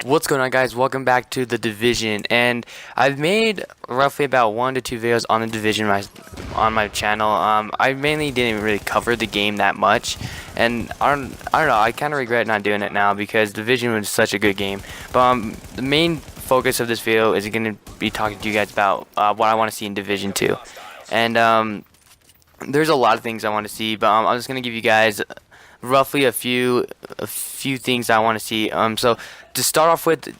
What's going on, guys? Welcome back to the Division, and I've made roughly about 1 to 2 videos on the Division on my channel. I mainly didn't really cover the game that much, and I don't know. I kind of regret not doing it now because Division was such a good game. But the main focus of this video is going to be talking to you guys about what I want to see in Division 2, and there's a lot of things I want to see, but I'm just going to give you guys roughly a few things I want to see. So to start off with,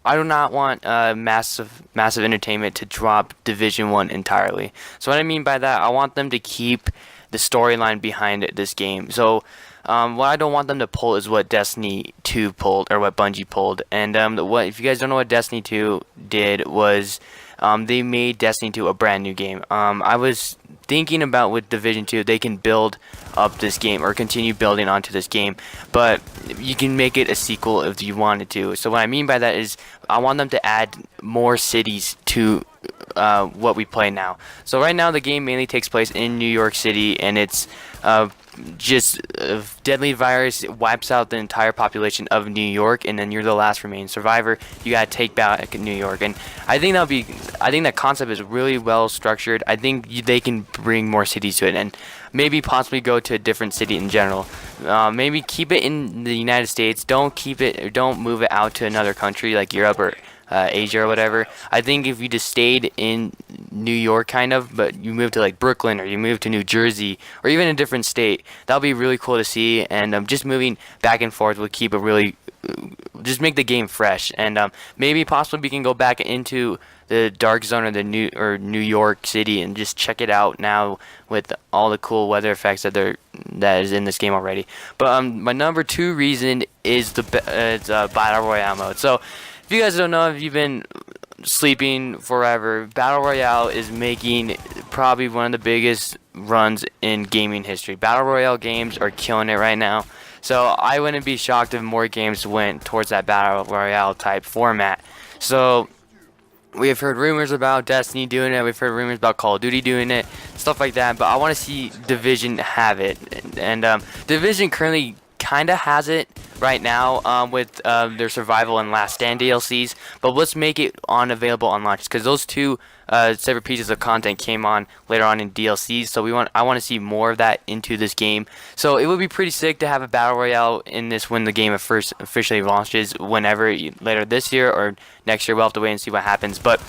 I do not want massive entertainment to drop Division 1 entirely. So what I mean by that, I want them to keep the storyline behind this game. So what I don't want them to pull is what Destiny 2 pulled, or what Bungie pulled. And what, if you guys don't know what Destiny 2 did, was they made Destiny 2 a brand new game. I was thinking about with Division 2, they can build up this game or continue building onto this game, but you can make it a sequel if you wanted to. So what I mean by that is I want them to add more cities to what we play now. So right now the game mainly takes place in New York City, and it's just a deadly virus wipes out the entire population of New York, and then you're the last remaining survivor. You gotta take back New York, and I think that concept is really well structured. I think they can bring more cities to it, and maybe possibly go to a different city in general. Maybe keep it in the United States. Don't move it out to another country like Europe or Asia or whatever. I think if you just stayed in New York kind of, but you moved to like Brooklyn, or you moved to New Jersey, or even a different state, that would be really cool to see. And just moving back and forth would keep a really just make the game fresh. And maybe possibly we can go back into the Dark Zone, or the New York City, and just check it out now with all the cool weather effects that is in this game already. But my number 2 reason is the Battle Royale mode. So if you guys don't know, if you've been sleeping forever, Battle Royale is making probably one of the biggest runs in gaming history. Battle Royale games are killing it right now. So I wouldn't be shocked if more games went towards that Battle Royale type format. So we have heard rumors about Destiny doing it. We've heard rumors about Call of Duty doing it, stuff like that. But I want to see Division have it. And Division currently kind of has it right now with their Survival and Last Stand DLCs. But let's make it available on launch, because those two separate pieces of content came on later on in DLCs. So I want to see more of that into this game. So it would be pretty sick to have a Battle Royale in this when the game first officially launches, whenever, later this year or next year. We'll have to wait and see what happens. But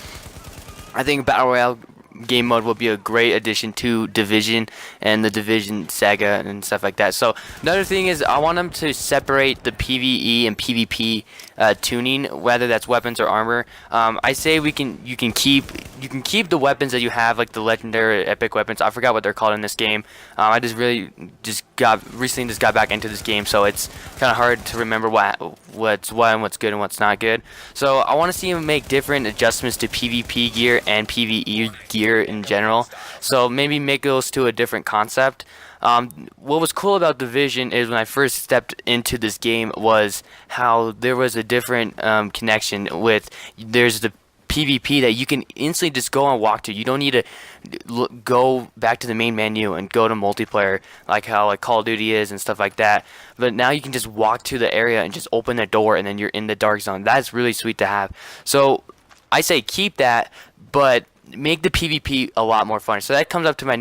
I think Battle Royale game mode will be a great addition to Division and the Division saga and stuff like that. So another thing is I want them to separate the PvE and PvP tuning, whether that's weapons or armor. I say you can keep the weapons that you have, like the legendary epic weapons. I forgot what they're called in this game. I recently got back into this game, so it's kind of hard to remember what's what and what's good and what's not good. So I want to see them make different adjustments to PvP gear and PvE gear in general. So maybe make those to a different concept. What was cool about Division is when I first stepped into this game was how there was a different connection with, there's the PvP that you can instantly just go and walk to. You don't need to go back to the main menu and go to multiplayer like how Call of Duty is and stuff like that. But now you can just walk to the area and just open the door, and then you're in the Dark Zone. That's really sweet to have. So I say keep that, but make the PvP a lot more fun. So that comes up to my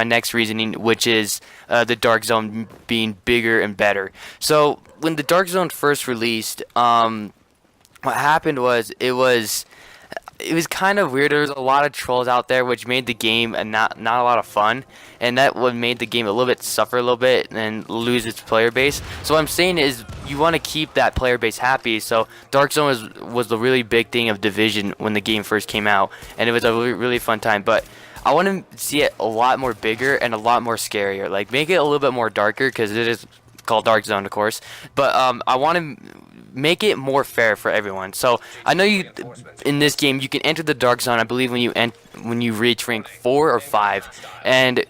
next reasoning, which is the Dark Zone being bigger and better. So when the Dark Zone first released, what happened was it was kind of weird. There was a lot of trolls out there, which made the game not a lot of fun, and that what made the game a little bit suffer a little bit and lose its player base. So what I'm saying is you want to keep that player base happy. So Dark Zone was the really big thing of Division when the game first came out, and it was a really fun time. But I want to see it a lot more bigger and a lot more scarier. Like, make it a little bit more darker, because it is called Dark Zone, of course. But I want to make it more fair for everyone. So I know in this game you can enter the Dark Zone, I believe, when you reach rank 4 or 5, and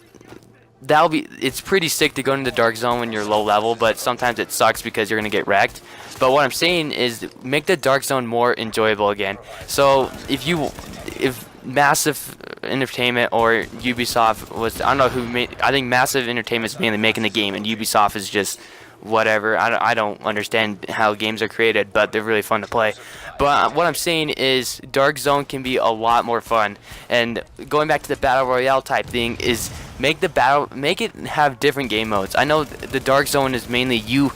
it's pretty sick to go into the Dark Zone when you're low level, but sometimes it sucks because you're gonna get wrecked. But what I'm saying is make the Dark Zone more enjoyable again. So if Massive Entertainment or Ubisoft was, I don't know who made, I think Massive Entertainment is mainly making the game, and Ubisoft is just whatever. I don't understand how games are created, but they're really fun to play. But what I'm saying is Dark Zone can be a lot more fun. And going back to the battle royale type thing is make it have different game modes. I know the Dark Zone is mainly you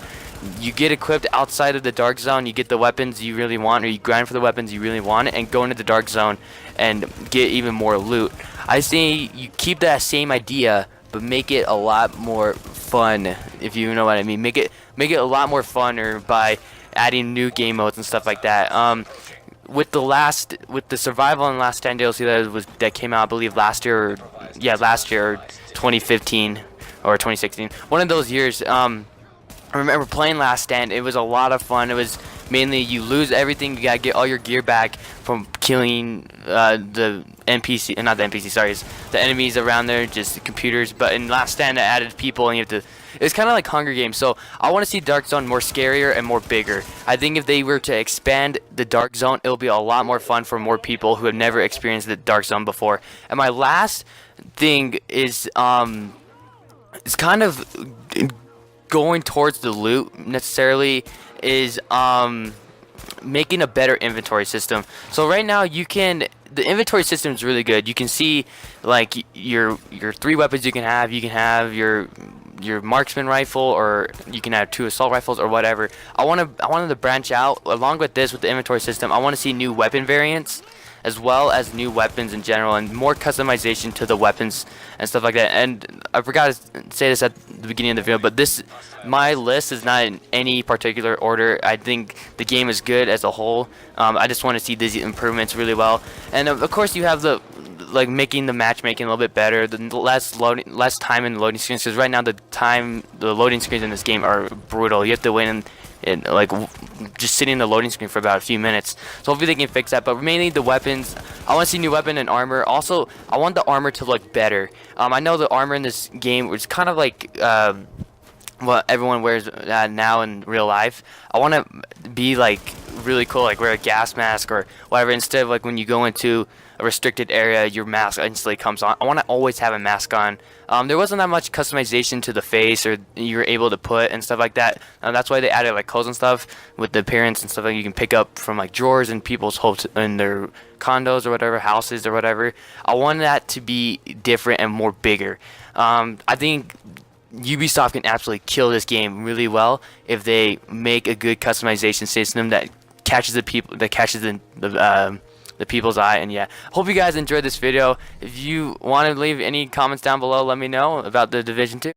get equipped outside of the Dark Zone, you get the weapons you really want, or you grind for the weapons you really want, and go into the Dark Zone and get even more loot. I say you keep that same idea, but make it a lot more fun, if you know what I mean. Make it a lot more funner by adding new game modes and stuff like that. With the survival and Last Stand DLC that came out, I believe last year, or 2015 or 2016, one of those years. I remember playing Last Stand. It was a lot of fun. It was mainly you lose everything. You gotta get all your gear back from killing the NPC, not the NPC, sorry, it's the enemies around there, just the computers. But in Last Stand, it added people, and you have to. It's kind of like Hunger Games. So I want to see Dark Zone more scarier and more bigger. I think if they were to expand the Dark Zone, it'll be a lot more fun for more people who have never experienced the Dark Zone before. And my last thing is it's kind of going towards the loot necessarily, is making a better inventory system. So right now the inventory system is really good. You can see like your 3 weapons you can have. You can have your marksman rifle, or you can have 2 assault rifles or whatever. I wanted to branch out along with this, with the inventory system. I want to see new weapon variants, as well as new weapons in general, and more customization to the weapons and stuff like that. And I forgot to say this at the beginning of the video, but my list is not in any particular order. I think the game is good as a whole. I just want to see these improvements really well. And of course you have making the matchmaking a little bit better, the less time in loading screens, because right now the loading screens in this game are brutal. You have to wait and just sitting in the loading screen for about a few minutes. So hopefully they can fix that. But mainly the weapons, I want to see new weapon and armor. Also, I want the armor to look better. I know the armor in this game is kind of like what everyone wears now in real life. I want to be like really cool, like wear a gas mask or whatever, instead of like when you go into a restricted area, your mask instantly comes on. I want to always have a mask on. There wasn't that much customization to the face, or you were able to put and stuff like that. That's why they added like clothes and stuff with the appearance and stuff like you can pick up from like drawers in people's homes, in their condos or whatever, houses or whatever. I want that to be different and more bigger. I think Ubisoft can absolutely kill this game really well if they make a good customization system that catches the people's eye. And yeah, hope you guys enjoyed this video. If you want to leave any comments down below, let me know about the Division 2.